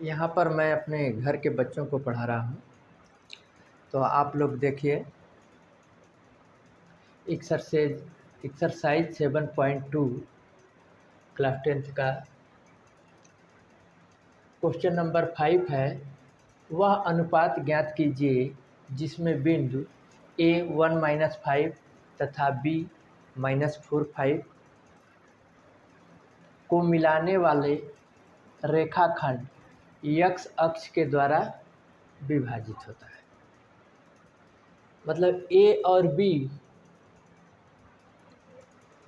यहाँ पर मैं अपने घर के बच्चों को पढ़ा रहा हूँ। तो आप लोग देखिए एक्सरसाइज 7.2 क्लास 10th का क्वेश्चन नंबर 5 है। वह अनुपात ज्ञात कीजिए जिसमें बिंदु A 1-5 तथा B -4-5 को मिलाने वाले रेखाखंड x अक्ष के द्वारा विभाजित होता है। मतलब A और B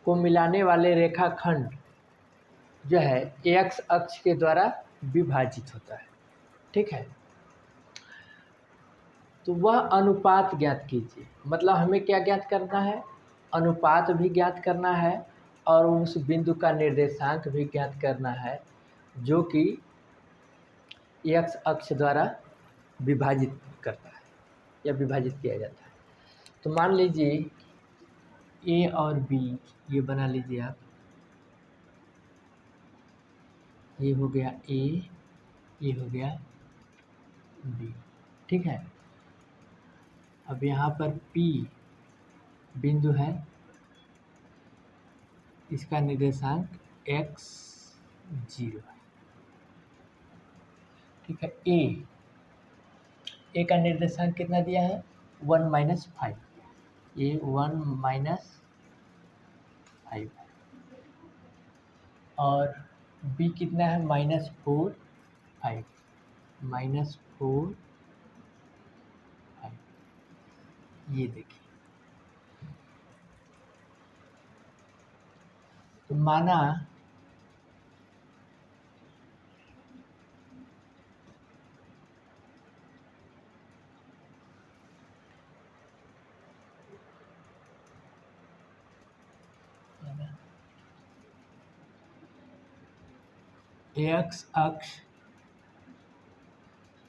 को मिलाने वाले रेखाखंड जो है x अक्ष के द्वारा विभाजित होता है। ठीक है, तो वह अनुपात ज्ञात कीजिए। मतलब हमें क्या ज्ञात करना है? अनुपात भी ज्ञात करना है और उस बिंदु का निर्देशांक भी ज्ञात करना है जो कि x अक्ष द्वारा विभाजित करता है या विभाजित किया जाता है। तो मान लीजिए A और B, ये बना लीजिए आप। ये हो गया A, ये हो गया B। ठीक है, अब यहाँ पर P बिंदु है, इसका निर्देशांक x0 है। ठीक है, A का निर्देशांक कितना दिया है? 1-5। ये 1-5 और B कितना है? -4-5। -4-5 ये देखिए। तो माना x अक्ष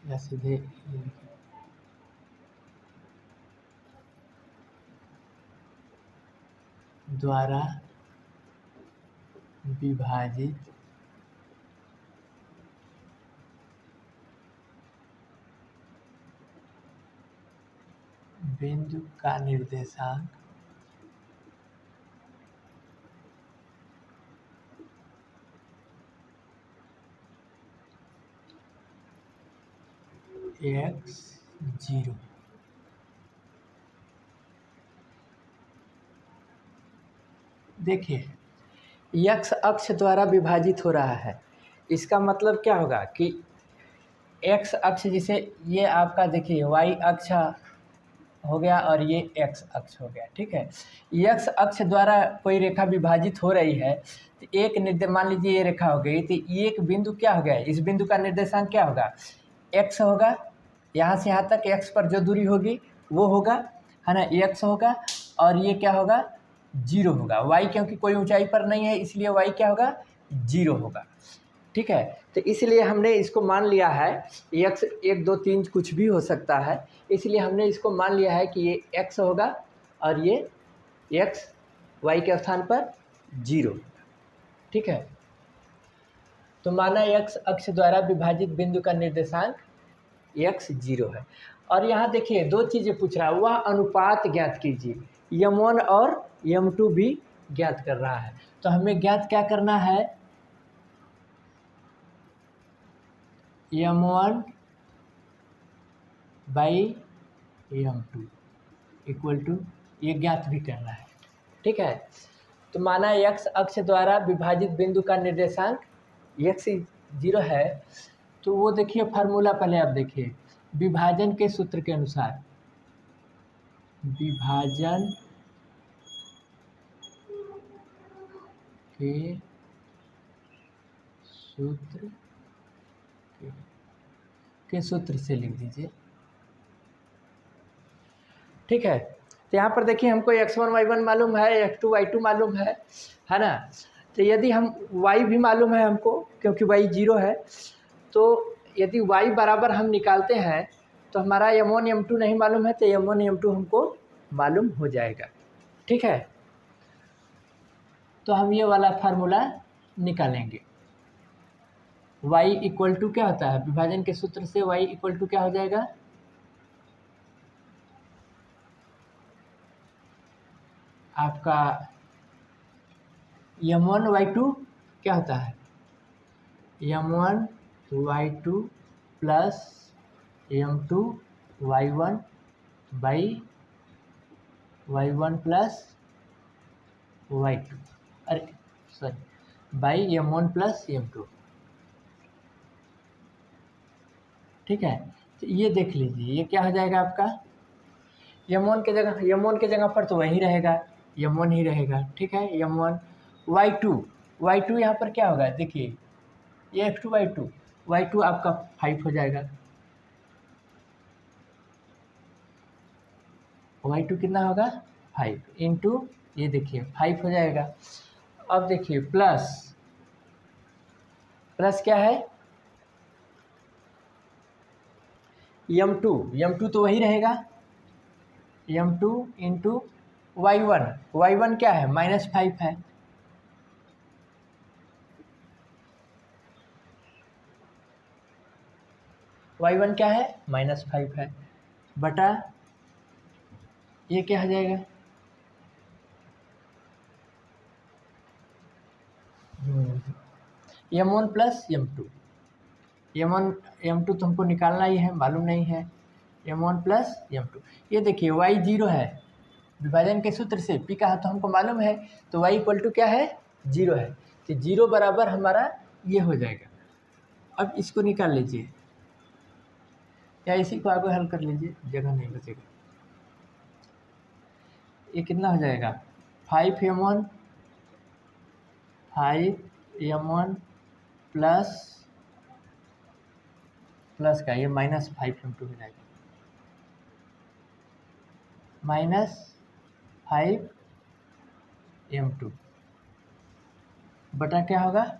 या सीधे द्वारा विभाजित बिंदु का निर्देशांक x0। देखिए x अक्ष द्वारा विभाजित हो रहा है, इसका मतलब क्या होगा कि x अक्ष, जिसे ये आपका देखिए y अक्ष हो गया और ये x अक्ष हो गया। ठीक है, x अक्ष द्वारा कोई रेखा विभाजित हो रही है तो एक मान लीजिए ये रेखा हो गई, तो एक बिंदु क्या हो गया? इस बिंदु का निर्देशांक क्या होगा? x होगा। यहाँ से यहाँ तक x पर जो दूरी होगी वो होगा, है ना, x होगा। और ये क्या होगा? 0 होगा। y क्योंकि कोई ऊंचाई पर नहीं है इसलिए y क्या होगा? 0 होगा। ठीक है, तो इसलिए हमने इसको मान लिया है x 1 2 3 कुछ भी हो सकता है, इसलिए हमने इसको मान लिया है कि ये x होगा और ये x y के स्थान पर 0। ठीक है, तो माना x अक्ष द्वारा विभाजित बिंदु का निर्देशांक x0 है। और यहाँ देखिए दो चीज़ें पूछ रहा है, वह अनुपात ज्ञात कीजिए। m1 और m2 भी ज्ञात कर रहा है। तो हमें ज्ञात क्या करना है? m1 by m2 equal to, ये ज्ञात भी करना है। ठीक है, तो माना x अक्ष द्वारा विभाजित बिंदु का निर्देशांक x0 है। तो वो देखिए फार्मूला पहले आप देखिए, विभाजन के सूत्र के अनुसार, विभाजन के सूत्र से लिख दीजिए। ठीक है, तो यहाँ पर देखिए हमको x1 y1 मालूम है, x2 y2 मालूम है ना। तो यदि हम y भी मालूम है हमको, क्योंकि y 0 है, तो यदि y बराबर हम निकालते हैं तो हमारा m1 m2 नहीं मालूम है, तो m1 m2 हमको मालूम हो जाएगा। ठीक है, तो हम ये वाला फार्मूला निकालेंगे। y इक्वल टू क्या होता है, विभाजन के सूत्र से y इक्वल टू क्या हो जाएगा, आपका m1y2 क्या होता है, m1y2 plus m2y1 by y1 plus y2, अरे sorry, by m1 plus m2। ठीक है, तो ये देख लीजिए, ये क्या हो जाएगा आपका, m1 के जगह पर तो वही रहेगा, m1 ही रहेगा। ठीक है, m1 y2 यहाँ पर क्या होगा, देखिए ये x2 y2 आपका 5 हो जाएगा, y2 कितना होगा 5 इंटू ये देखिए 5 हो जाएगा। अब देखिए प्लस क्या है, m2 तो वही रहेगा, m2 इंटू y1 क्या है -5 है, y1 क्या है -5 है, बटा ये क्या हो जाएगा, m1 प्लस m2, m2 तो हमको निकालना ही है, मालूम नहीं है, m1 प्लस m2। ये देखिए y 0 है, विभाजन के सूत्र से p का तो हमको मालूम है, तो y इक्वल टू क्या है 0 है, तो 0 बराबर हमारा ये हो जाएगा। अब इसको निकाल लीजिए या इसी को आगे हल कर लीजिए, जगह नहीं बचेगा। ये कितना हो जाएगा 5m1 प्लस का ये -5m2 हो जाएगा, -5m2 बटा क्या होगा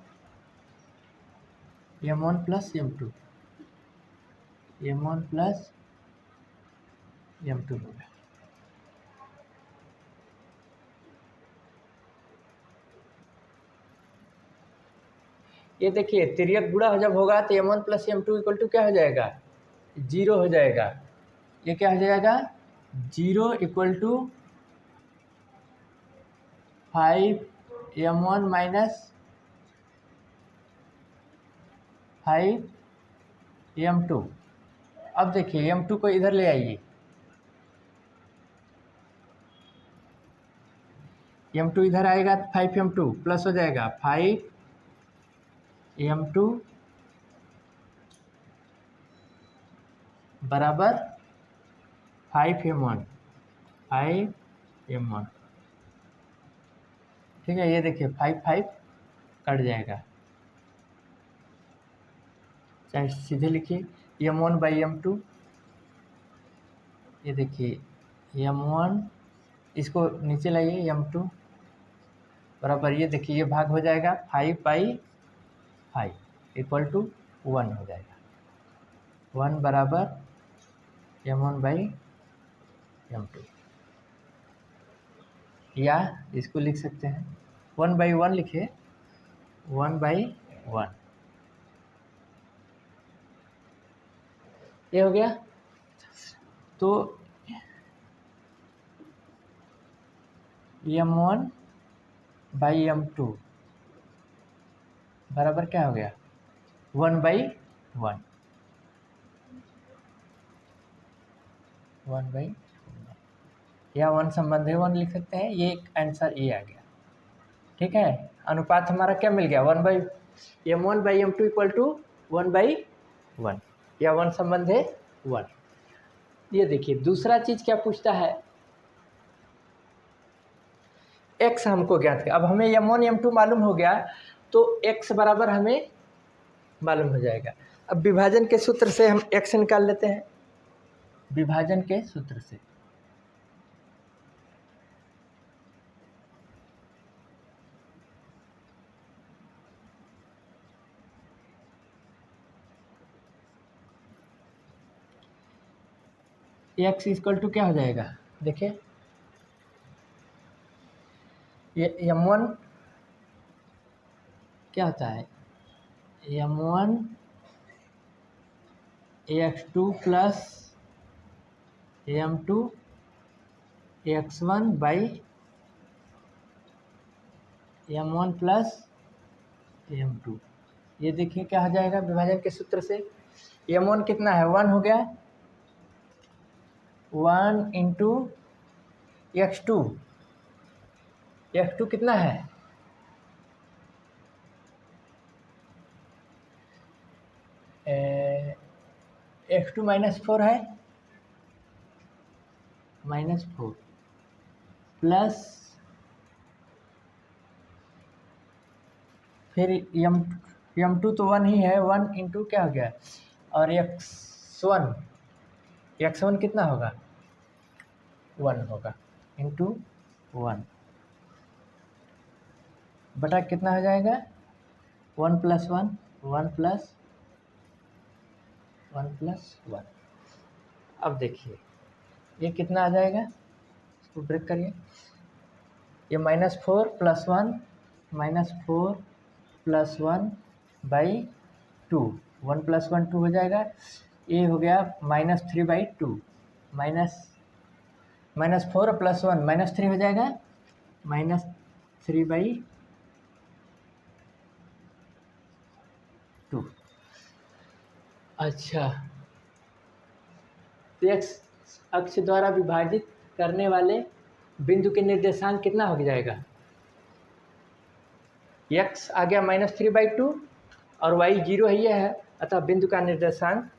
m1 प्लस m2 होगा। ये देखिए तिर्यक गुणा जब होगा तो m1 plus m2 equal to क्या हो जाएगा 0 हो जाएगा। ये क्या हो जाएगा 0 equal to 5m1 minus 5m2। अब देखिए m2 को इधर ले आइए, m2 इधर आएगा तो 5m2 प्लस हो जाएगा 5m2 बराबर 5m1। ठीक है, ये देखिए 5 कट जाएगा, चाहे सीधे लिखिए m1 बाई m2। ये देखिए m1 इसको नीचे लाइए m2 बराबर, ये देखिए ये भाग हो जाएगा 5/5 इक्वल टू 1 हो जाएगा, 1 बराबर m1 बाई m2, या इसको लिख सकते हैं 1/1 लिखिए 1/1, ये हो गया। तो m1 बाई m2 बराबर क्या हो गया 1/1, 1/1 या 1 संबंध है 1 लिख सकते हैं, ये आंसर ये आ गया। ठीक है, अनुपात हमारा क्या मिल गया m1 by m2 equal to 1/1, या 1 संबंध है 1। ये देखिए दूसरा चीज क्या पूछता है, x हमको ज्ञात किया। अब हमें m1 m2 मालूम हो गया तो x बराबर हमें मालूम हो जाएगा। अब विभाजन के सूत्र से हम x निकाल लेते हैं, विभाजन के सूत्र से x इक्वल टू क्या हो जाएगा, देखिए ये m1 क्या होता है m1 x2 plus m2 x1 by m1 plus m2। ये देखिए क्या हो जाएगा विभाजन के सूत्र से। m1 कितना है 1 हो गया, 1 इंटू x2, x2 कितना है x2 -4 है, -4 प्लस फिर m2 तो 1 ही है, 1 इंटू क्या हो गया, और x1 कितना होगा 1 होगा, इंटू 1 बटा कितना हो जाएगा 1 + 1 1 + 1। अब देखिए ये कितना आ जाएगा, इसको ब्रेक करिए, ये -4 + 1 -4 + 1 बाई 2, 1 + 1 2 हो जाएगा। ये हो गया -3/2, -4 + 1 -3 हो जाएगा, -3/2। अच्छा, तो x अक्ष द्वारा विभाजित करने वाले बिंदु के निर्देशांक कितना हो जाएगा, x आ गया -3/2 और y 0 ही है, अतः बिंदु का निर्देशांक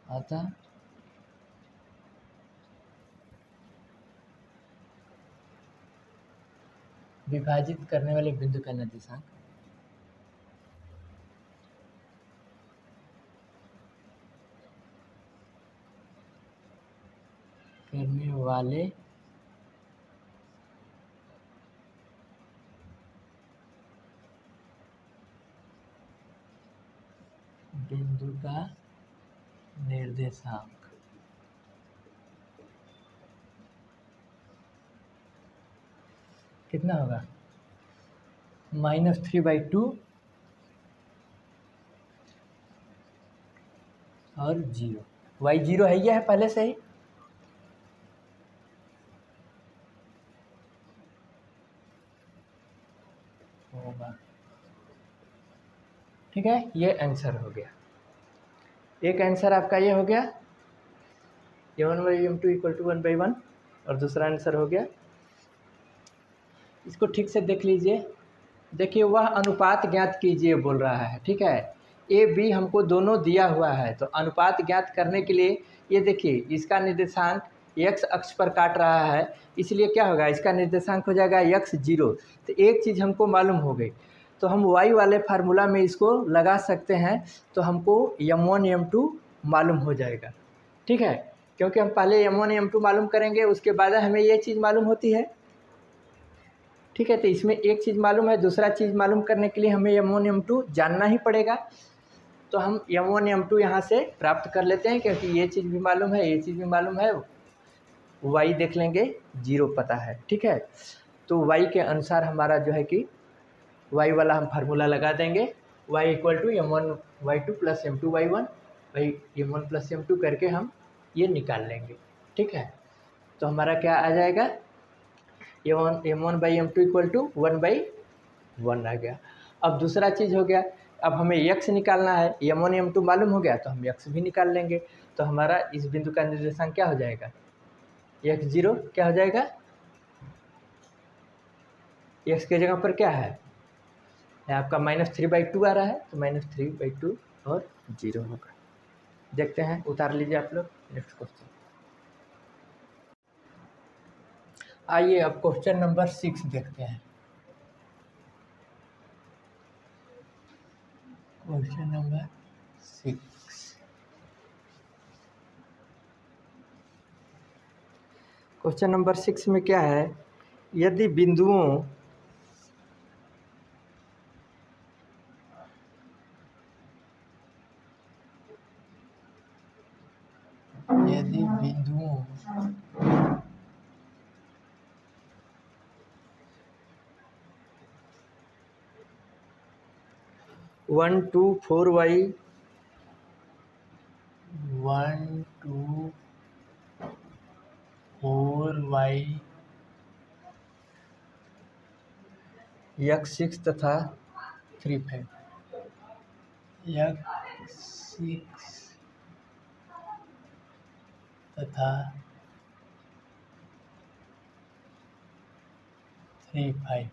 अतः विभाजित करने वाले बिंदु का निर्देशांक करने वाले बिंदु का निर्देशांक कितना होगा -3/2 और 0, y 0 है, यह है पहले से ही, होगा, ठीक है। ये आंसर हो गया, एक आंसर आपका ये हो गया m1/m2 = 1/1, और दूसरा आंसर हो गया, इसको ठीक से देख लीजिए। देखिए वह अनुपात ज्ञात कीजिए बोल रहा है, ठीक है, ए बी हमको दोनों दिया हुआ है, तो अनुपात ज्ञात करने के लिए ये देखिए इसका निर्देशांक x अक्ष पर काट रहा है, इसलिए क्या होगा इसका निर्देशांक हो जाएगा x 0। तो एक चीज़ हमको मालूम हो गई, तो हम y वाले फार्मूला में इसको लगा सकते हैं, तो हमको m1 m2 मालूम हो जाएगा, ठीक है, क्योंकि हम पहले m1 m2 मालूम करेंगे, उसके बाद हमें ये चीज़ मालूम होती है, ठीक है। तो इसमें एक चीज़ मालूम है, दूसरा चीज़ मालूम करने के लिए हमें m1 m2 जानना ही पड़ेगा, तो हम m1 m2 यहाँ से प्राप्त कर लेते हैं, क्योंकि ये चीज़ भी मालूम है, ये चीज़ भी मालूम है, y देख लेंगे 0 पता है, ठीक है। तो y के अनुसार हमारा जो है कि y वाला हम फार्मूला लगा देंगे, y = m1 y2 + m2 y1 भाई m1 + m2 करके हम ये निकाल लेंगे, ठीक है। तो हमारा क्या आ जाएगा m1/m2 = 1/1 आ गया। अब दूसरा चीज़ हो गया, अब हमें x निकालना है, m1 m2 मालूम हो गया तो हम x भी निकाल लेंगे, तो हमारा इस बिंदु का निर्देशांक क्या हो जाएगा x 0 क्या हो जाएगा, x के जगह पर क्या है आपका -3/2 आ रहा है, तो -3/2 और 0 होगा। देखते हैं, उतार लीजिए आप लोग नेक्स्ट क्वेश्चन। आइए अब क्वेश्चन नंबर 6 देखते हैं। क्वेश्चन नंबर 6, क्वेश्चन नंबर 6 में क्या है, यदि बिंदुओं यदि बिंदुओं 1 2 4y 1 2 4y x 6 तथा 3 5 x 6 तथा 3 5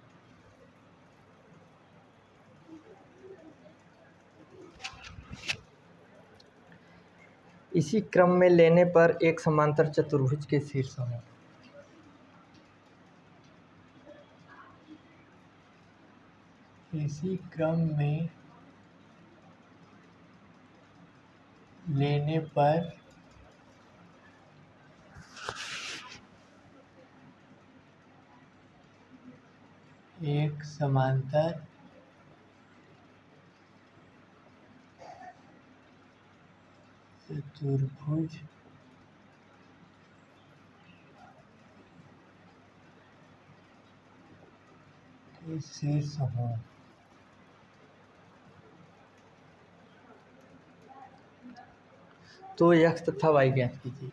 इसी क्रम में लेने पर एक समांतर चतुर्भुज के शीर्ष हों। इसी क्रम में लेने पर एक समांतर चतुर्भुज के शीर्ष हों। तो x तथा y ज्ञात कीजिए।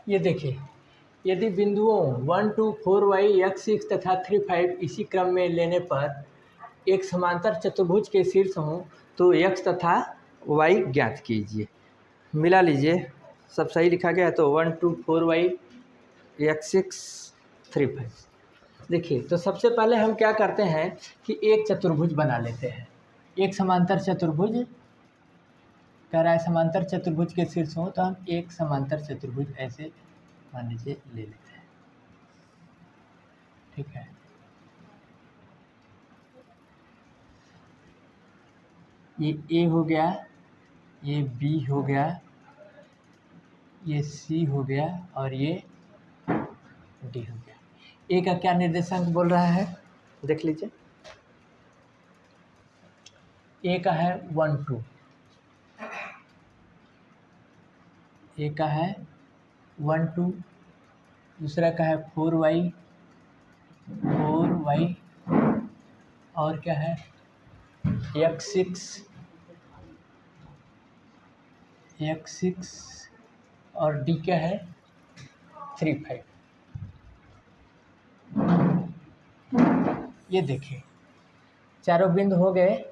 ये देखिए, यदि बिंदुओं 1 2 4y x 6 तथा 3 5 इसी क्रम में लेने पर एक समांतर चतुर्भुज के शीर्ष हों तो x तथा y ज्ञात कीजिए। मिला लीजिए, सब सही लिखा गया है। तो 1 2 4y x 6 3 5। देखिए, तो सबसे पहले हम क्या करते हैं कि एक चतुर्भुज बना लेते हैं। एक समांतर चतुर्भुज कह रहा है, समांतर चतुर्भुज के शीर्ष हो, तो हम एक समांतर चतुर्भुज ऐसे मान लीजिए ले लेते हैं। ठीक है, ये A हो गया, ये B हो गया, ये C हो गया और ये D हो गया। A का क्या निर्देशांक बोल रहा है, देख लीजिए। A का है 1 2, A का है 1 2, दूसरा का है 4y और क्या है x 6 और D क्या है 3 5। ये देखिए, चारों बिंदु हो गए।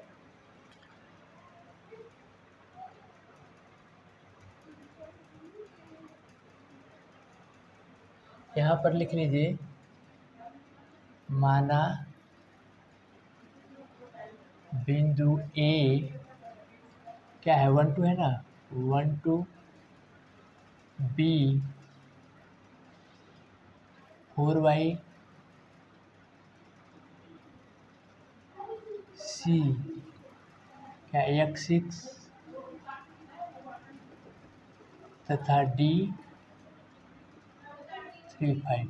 यहाँ पर लिख लीजिए, माना बिंदु A क्या है 1 2 है ना, 1 2 B 4y C क्या x 6 तथा D 3 5।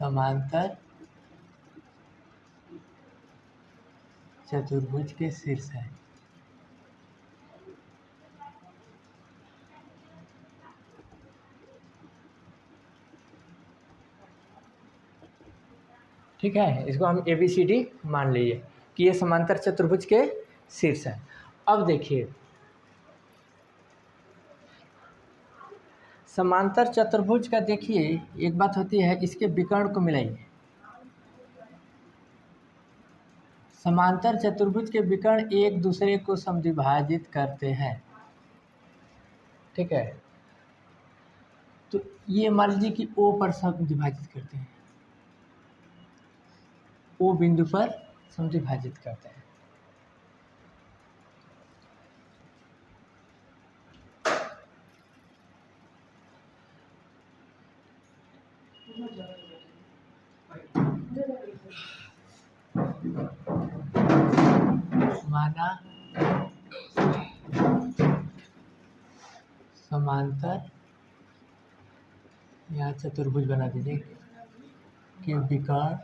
समांतर चतुर्भुज के शीर्ष है। ठीक है, इसको हम ABCD मान लीजिए कि ये समांतर चतुर्भुज के शीर्ष है। अब देखिए, समांतर चतुर्भुज का देखिए एक बात होती है, इसके विकर्ण को मिलाइए। समांतर चतुर्भुज के विकर्ण एक दूसरे को समद्विभाजित करते हैं। ठीक है, तो ये मान लीजिए कि O पर समद्विभाजित करते हैं, O बिंदु पर समद्विभाजित करते हैं। माना समांतर यहाँ चतुर्भुज बना दीजिए कि विकर्ण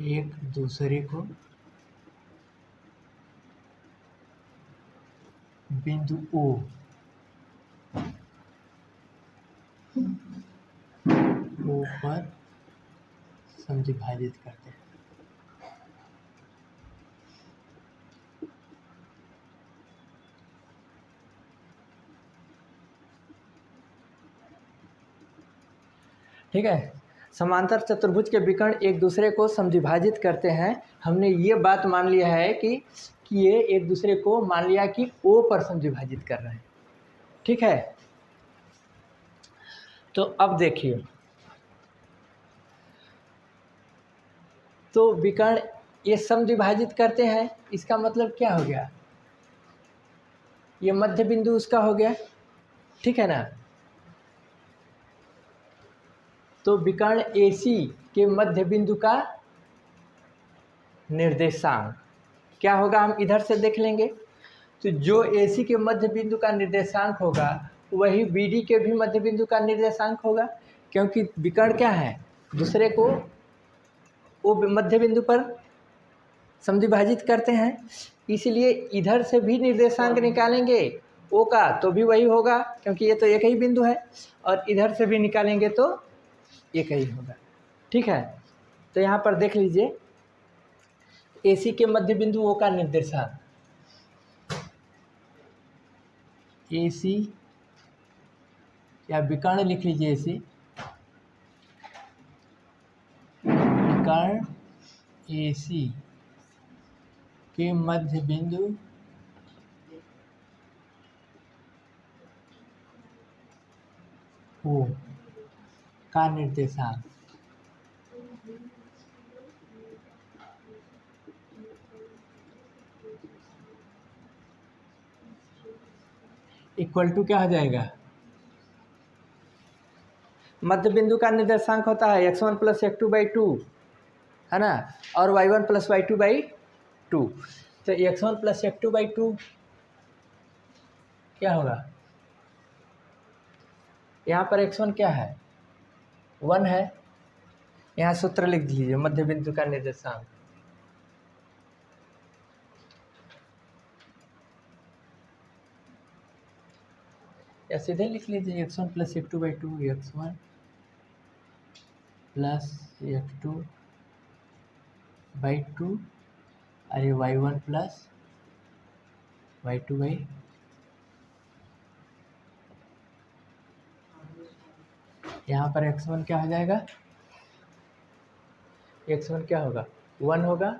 एक दूसरे को बिंदु O पर समद्विभाजित करते हैं। ठीक है, समांतर चतुर्भुज के विकर्ण एक दूसरे को समद्विभाजित करते हैं। हमने ये बात मान लिया है कि ये एक दूसरे को मान लिया कि O पर समद्विभाजित कर रहे हैं। ठीक है, तो अब देखिए, तो विकर्ण ये समद्विभाजित करते हैं, इसका मतलब क्या हो गया, ये मध्य बिंदु उसका हो गया। ठीक है ना, तो विकर्ण AC के मध्य बिंदु का निर्देशांक क्या होगा, हम इधर से देख लेंगे। तो जो AC के मध्य बिंदु का निर्देशांक होगा वही BD के भी मध्य बिंदु का निर्देशांक होगा, क्योंकि विकर्ण क्या है, दूसरे को वो मध्य बिंदु पर समद्विभाजित करते हैं। इसलिए इधर से भी निर्देशांक निकालेंगे O का तो भी वही होगा, क्योंकि ये तो एक ही बिंदु है, और इधर से भी निकालेंगे तो एक ही होगा। ठीक है, तो यहाँ पर देख लीजिए, AC के मध्य बिंदु O का निर्देशांक, AC या विकर्ण लिख लीजिए, AC विकर्ण AC के मध्य बिंदु O का निर्देशांक इक्वल टू क्या हो जाएगा, मध्य बिंदु का निर्देशांक होता है x1 + x2/2, है ना, और y1 + y2/2। तो x1 + x2/2 क्या होगा, यहाँ पर x1 क्या है, 1 है। यहाँ सूत्र लिख दीजिए, मध्य बिंदु का निर्देशांक या सीधे लिख लीजिए, x1 + x2/2, x1 + x2/2, अरे y1 + y2/, यहाँ पर x1 क्या हो जाएगा, x1 क्या होगा, 1 होगा,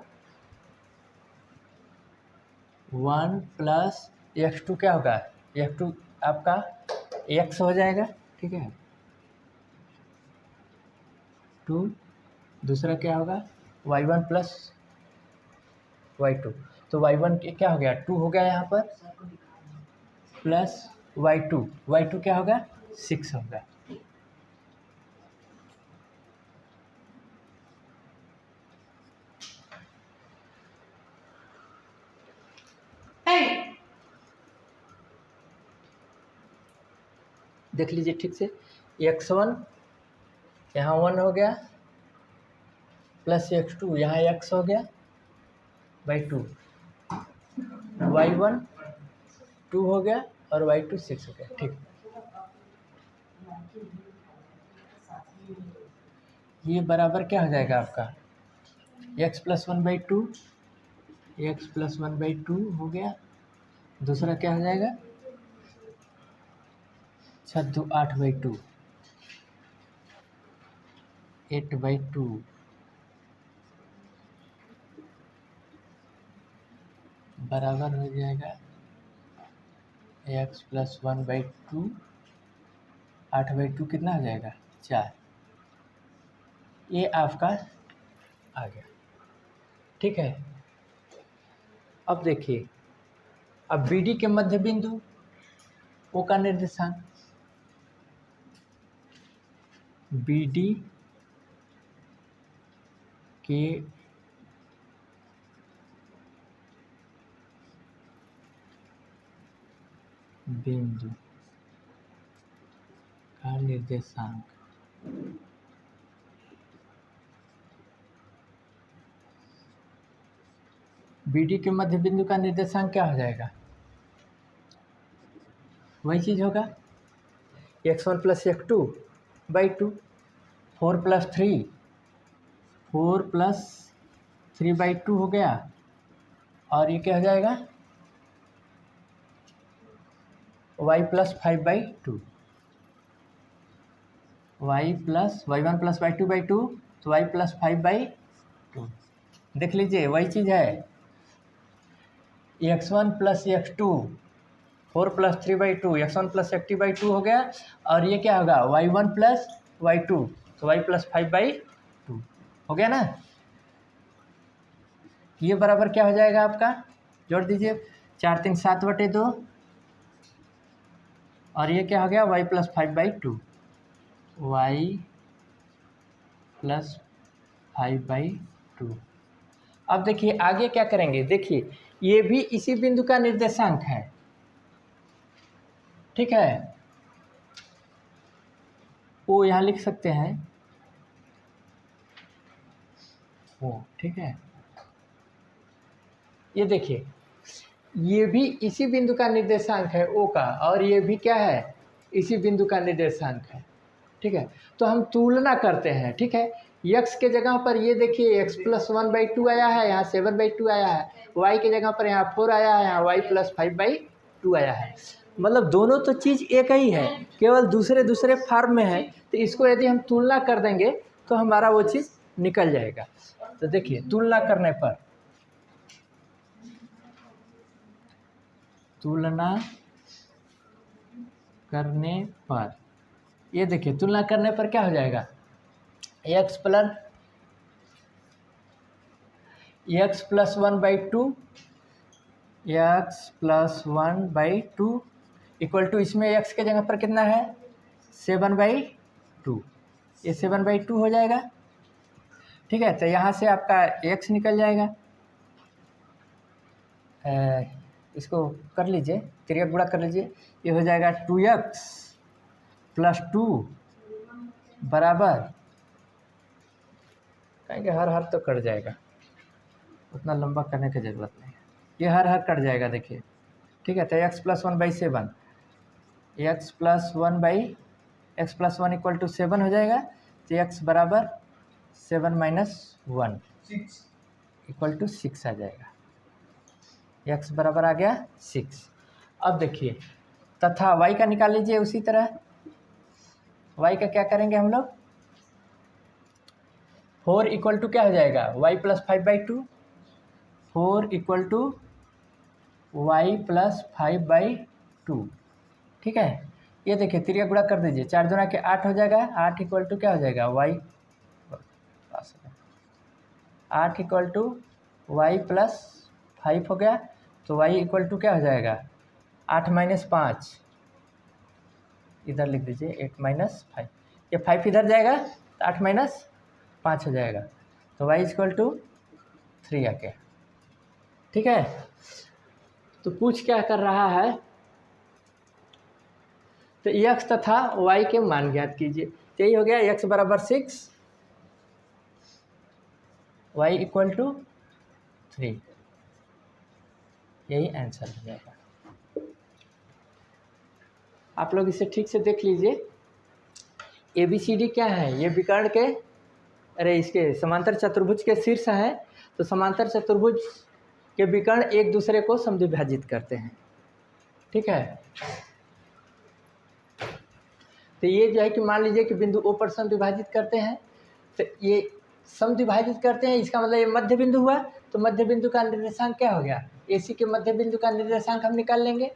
1 + x2 क्या होगा, x2 आपका x हो जाएगा। ठीक है, 2, दूसरा क्या होगा, y1 + y2, तो y1 क्या हो गया, 2 हो गया यहाँ पर, प्लस y2 क्या होगा, 6 होगा। देख लीजिए ठीक से, x1 यहाँ 1 हो गया, प्लस x2 यहाँ x हो गया बाई 2, y1 2 हो गया और y2 6 हो गया। ठीक, ये बराबर क्या हो जाएगा आपका, x + 1/2, x + 1/2 हो गया। दूसरा क्या हो जाएगा, 6 × 2 = 8/2, 8/2 बराबर हो जाएगा x + 1/2, 8/2 कितना हो जाएगा, 4। ये आपका आ गया। ठीक है, अब देखिए, अब BD के मध्य बिंदु O का निर्देशांक, BD के बिंदु का निर्देशांक BD के मध्य बिंदु का निर्देशांक क्या हो जाएगा? वही चीज़ होगा x1 + x2/2, 4 + 3, 4 + 3/2 हो गया, और ये क्या हो जाएगा? y + 5/2, y1 + y2/2, तो y + 5/2। देख लीजिए वही चीज़ है, x1 + x2, 4 + 3/2, x1 + x2/2 हो गया, और ये क्या होगा? y1 + y2, तो y + 5/2 हो गया ना। ये बराबर क्या हो जाएगा आपका? जोड़ दीजिए, 4 3 7/2, और ये क्या हो गया? y + 5/2, y + 5/2। अब देखिए आगे क्या करेंगे, देखिए ये भी इसी बिंदु का निर्देशांक है, ठीक है। वो यहाँ लिख सकते हैं वो, ठीक है। ये देखिए ये भी इसी बिंदु का निर्देशांक है O का, और ये भी क्या है? इसी बिंदु का निर्देशांक है, ठीक है। तो हम तुलना करते हैं, ठीक है। x के जगह पर ये देखिए x + 1/2 आया है, यहाँ 7/2 आया है, y के जगह पर यहाँ 4 आया है, यहाँ y + 5/2 आया है। मतलब दोनों तो चीज़ एक ही है, केवल दूसरे दूसरे फॉर्म में है। तो इसको यदि हम तुलना कर देंगे तो हमारा वो चीज़ निकल जाएगा। तो देखिए तुलना करने पर, ये देखिए तुलना करने पर क्या हो जाएगा? x + 1/2, x + 1/2 इक्वल टू, इसमें x के जगह पर कितना है? 7/2, ये 7/2 हो जाएगा, ठीक है। तो यहाँ से आपका x निकल जाएगा, इसको कर लीजिए, तिर्यक गुणा कर लीजिए, ये हो जाएगा 2x + 2 बराबर, कहेंगे हर तो कट जाएगा, उतना लंबा करने की ज़रूरत नहीं है, ये हर कट जाएगा देखिए, ठीक है। तो x + 1/7, x + 1 = 7 हो जाएगा। तो x बराबर 7 - 1 = 6 आ जाएगा, x बराबर आ गया 6। अब देखिए तथा y का निकाल लीजिए उसी तरह। y का क्या करेंगे हम लोग? 4 = क्या हो जाएगा? y + 5/2, 4 = y + 5/2, ठीक है। ये देखिए तिर्यक गुणा कर दीजिए, 4 दूना के 8 हो जाएगा, 8 = क्या हो जाएगा? y 8 = y + 5 हो गया, तो y = क्या हो जाएगा? 8 - 5, इधर लिख दीजिए 8 - 5, ये 5 इधर जाएगा तो 8 - 5 हो जाएगा, तो y = 3 आ गया, ठीक है। तो पूछ क्या कर रहा है? तो x तथा y के मान ज्ञात कीजिए। तो यही हो गया, x बराबर 6, y = 3, यही आंसर हो जाएगा। आप लोग इसे ठीक से देख लीजिए। ABCD क्या है? ये विकर्ण के, अरे इसके समांतर चतुर्भुज के शीर्ष हैं। तो समांतर चतुर्भुज के विकर्ण एक दूसरे को समद्विभाजित करते हैं, ठीक है। तो ये जो है कि मान लीजिए कि बिंदु O पर समद्विभाजित करते हैं, तो ये समद्विभाजित करते हैं, इसका मतलब ये मध्य बिंदु हुआ। तो मध्य बिंदु का निर्देशांक क्या हो गया? AC के मध्य बिंदु का निर्देशांक हम निकाल लेंगे।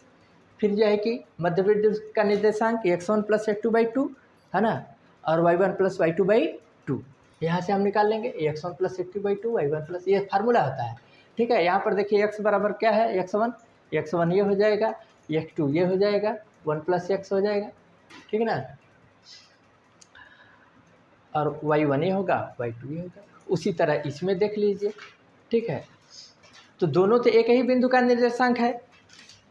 फिर जो है कि मध्य बिंदु का निर्देशांक x1 + x2/2 है ना, और y1 + y2/2, यहाँ से हम निकाल लेंगे x1 + x2/2, y1 + ये फार्मूला होता है, ठीक है। यहाँ पर देखिए x बराबर क्या है? x1 ये हो जाएगा, x2 ये हो जाएगा, 1 + x हो जाएगा, ठीक है ना, और y1 ये होगा, y2 ये होगा। उसी तरह इसमें देख लीजिए, ठीक है। तो दोनों तो एक ही बिंदु का निर्देशांक है,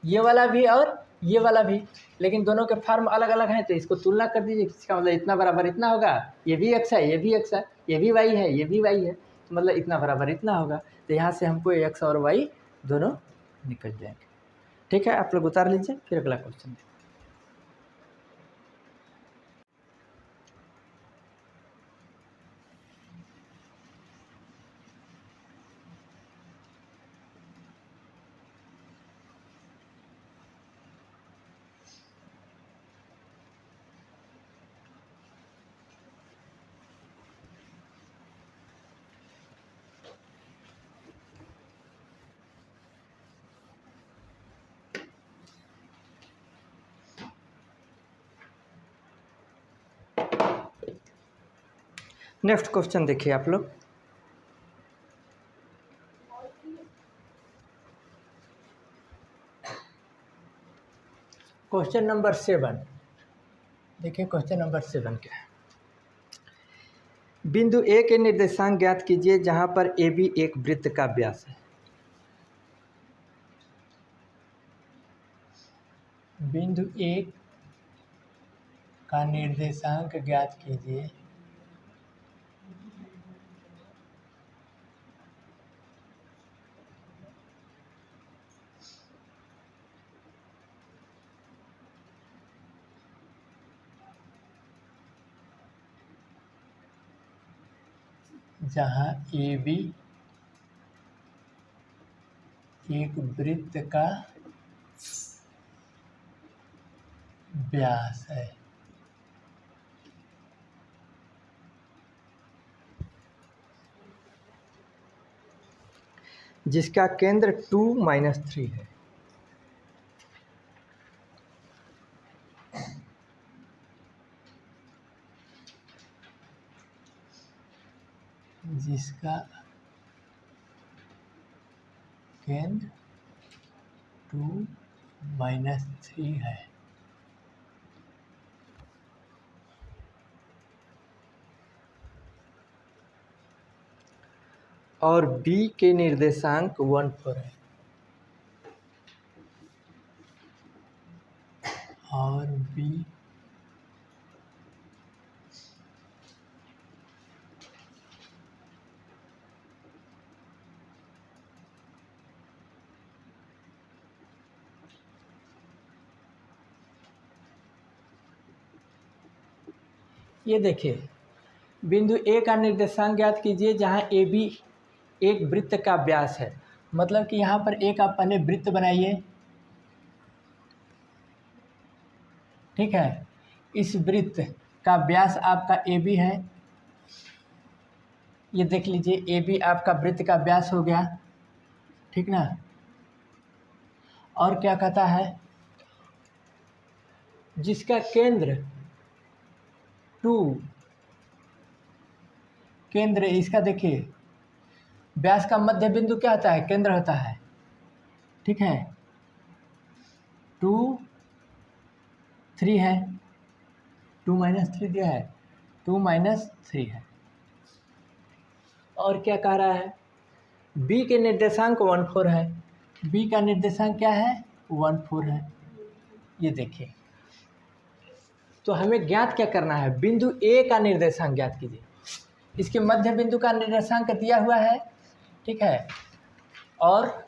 ये वाला भी और ये वाला भी, लेकिन दोनों के फॉर्म अलग अलग हैं, तो इसको तुलना कर दीजिए। इसका मतलब इतना बराबर इतना होगा, ये भी x है, ये भी x है, ये भी y है, ये भी y है, तो मतलब इतना बराबर इतना होगा। तो यहाँ से हमको x और y दोनों निकल जाएंगे। ठीक है, आप लोग उतार लीजिए, फिर अगला क्वेश्चन देखिए। नेक्स्ट क्वेश्चन देखिए आप लोग। क्वेश्चन नंबर 7 देखिए, क्वेश्चन नंबर 7 क्या है। बिंदु ए के निर्देशांक ज्ञात कीजिए जहां पर ए बी एक वृत्त का व्यास है। बिंदु ए का निर्देशांक ज्ञात कीजिए जहाँ ए बी एक वृत्त का व्यास है। जिसका केंद्र 2-3 है। जिसका केंद्र 2-3 है। और बी के निर्देशांक 1-4 है। और बी ये देखिए, बिंदु ए का निर्देशांक ज्ञात कीजिए जहां ए बी एक वृत्त का व्यास है। मतलब कि यहाँ पर एक आप पहले वृत्त बनाइए, ठीक है। इस वृत्त का व्यास आपका ए बी है। ये देख लीजिए, ए बी आपका वृत्त का व्यास हो गया, ठीक ना। और क्या कहता है, जिसका केंद्र 2, केंद्र इसका देखिए, व्यास का मध्य बिंदु क्या होता है, केंद्र होता है, ठीक है। 2-3 है, 2-3 दिया है, 2-3 है। और क्या कह रहा है, बी के निर्देशांक 1-4 है। बी का निर्देशांक क्या है, 1-4 है। ये देखिए, तो हमें ज्ञात क्या करना है, बिंदु ए का निर्देशांक ज्ञात कीजिए। इसके मध्य बिंदु का निर्देशांक दिया हुआ है, ठीक है। और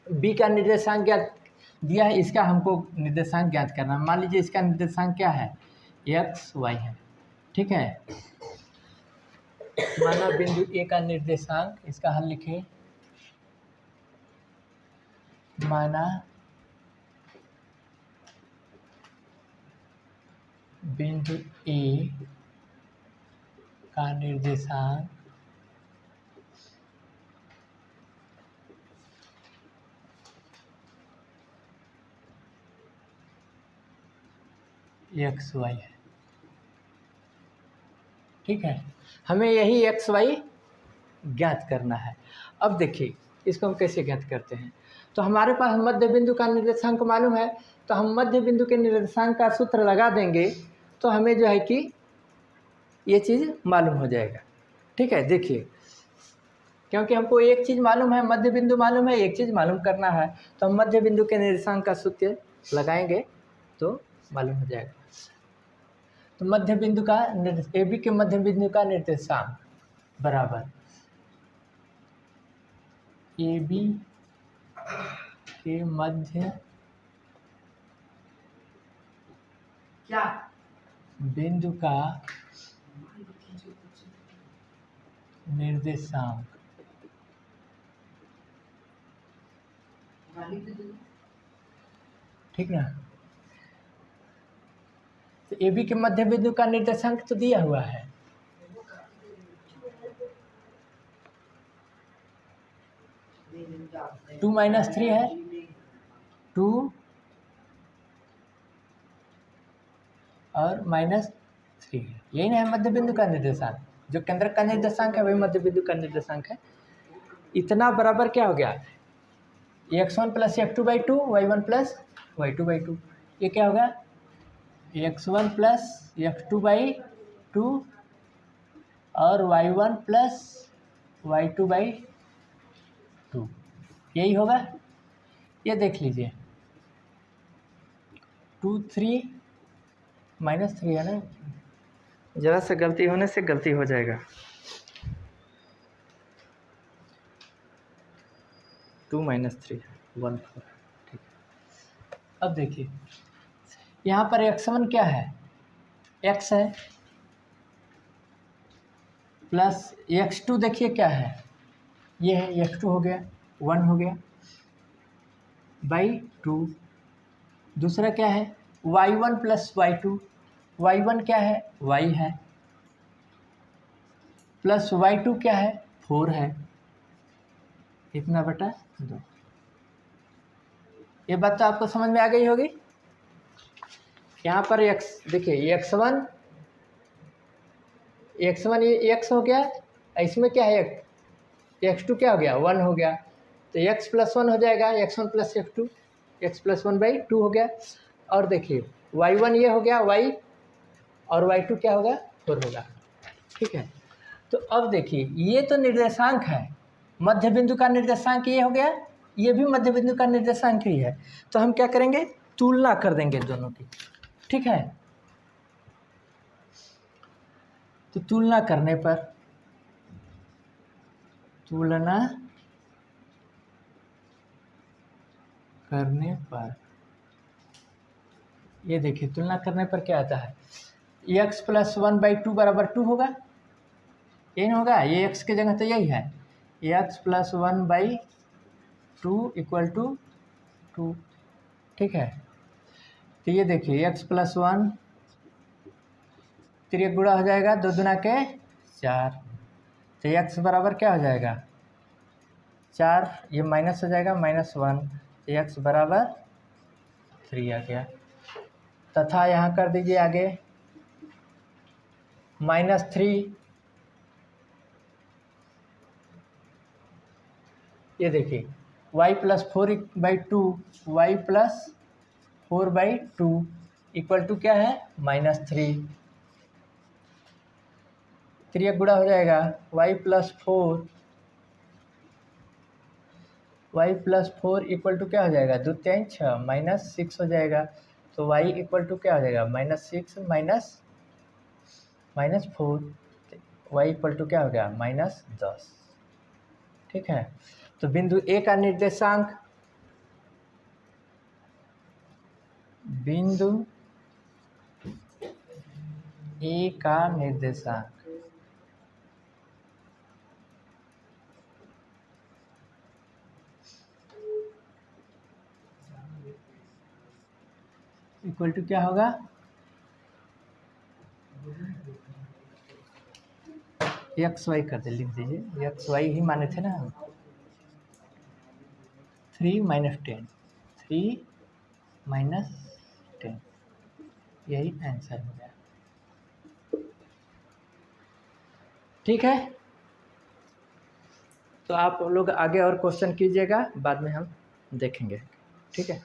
बी का निर्देशांक ज्ञात दिया है, इसका हमको निर्देशांक ज्ञात करना है। मान लीजिए इसका निर्देशांक क्या है, एक्स वाई है, ठीक है। माना बिंदु ए का निर्देशांक, इसका हल लिखे, माना बिंदु ए का निर्देशांक एक्स वाई है, ठीक है। हमें यही एक्स वाई ज्ञात करना है। अब देखिए इसको हम कैसे ज्ञात करते हैं। तो हमारे पास मध्य बिंदु का निर्देशांक मालूम है, तो हम मध्य बिंदु के निर्देशांक का सूत्र लगा देंगे, तो हमें जो है कि ये चीज़ मालूम हो जाएगा, ठीक है। देखिए क्योंकि हमको एक चीज़ मालूम है, मध्य बिंदु मालूम है, एक चीज़ मालूम करना है, तो हम मध्य बिंदु के निर्देशांक का सूत्र लगाएंगे तो मालूम हो जाएगा। तो मध्य बिंदु का ए बी के मध्य बिंदु का निर्देशांक बराबर ए बी के मध्य क्या बिंदु का निर्देशांक ठीक ना। तो ए बी के मध्य बिंदु का निर्देशांक तो दिया हुआ है, टू माइनस थ्री है, 2 और -3 है। यही ना है मध्य बिंदु का निर्देशांक। जो केंद्र का निर्देशांक है वही मध्य बिंदु का निर्देशांक है। इतना बराबर क्या हो गया, x1 + x2/2 y1 + y2/2। ये क्या होगा, x1 + x2/2 और y1 + y2/2, यही होगा। ये देख लीजिए, 2 3 -3 है ना, ज़रा से गलती होने से गलती हो जाएगा। 2 - 3 1 4, ठीक है। अब देखिए यहाँ पर x1 क्या है, x है, प्लस x2 देखिए क्या है, ये है, x2 हो गया, 1 हो गया /2। दूसरा क्या है, y1 + y2, y1 क्या है, y है, प्लस y2 क्या है, 4 है, इतना बटा 2। ये बात तो आपको समझ में आ गई होगी। यहाँ पर x देखिए, x1 ये x हो गया, इसमें क्या है, x2 क्या हो गया, 1 हो गया, तो x + 1 हो जाएगा, x1 + x2, x + 1/2 हो गया। और देखिए y1 ये हो गया, y, और y2 क्या होगा, 4 होगा, ठीक है। तो अब देखिए ये तो निर्देशांक है, मध्य बिंदु का निर्देशांक ये हो गया, ये भी मध्य बिंदु का निर्देशांक ही है। तो हम क्या करेंगे, तुलना कर देंगे दोनों की, ठीक है। तो तुलना करने पर ये देखिए, तुलना करने पर क्या आता है, x + 1/2 = 2 होगा, यही ना होगा, ये x की जगह तो यही है, x + 1/2 = 2, ठीक है। तो ये देखिए x + 1 3 गुणा हो जाएगा, 2 दूना के 4, तो x बराबर क्या हो जाएगा, 4, ये माइनस हो जाएगा, -1, तो x बराबर 3 आ गया। तथा यहाँ कर दीजिए आगे -3, ये देखिए y + 4/2, y + 4/2 = क्या है, -3, 3 गुणा हो जाएगा, y + 4 क्या हो जाएगा, 2 3 6 -6 हो जाएगा, तो y = क्या हो जाएगा, -6 -4, y = क्या हो गया, -10, ठीक है। तो बिंदु ए का निर्देशांक, बिंदु ए का निर्देशांक = क्या होगा, XY कर दे, लिख दीजिए, XY ही माने थे ना हम, 3 - 10, 3 - 10, यही आंसर हो गया, ठीक है। तो आप लोग आगे और क्वेश्चन कीजिएगा, बाद में हम देखेंगे, ठीक है।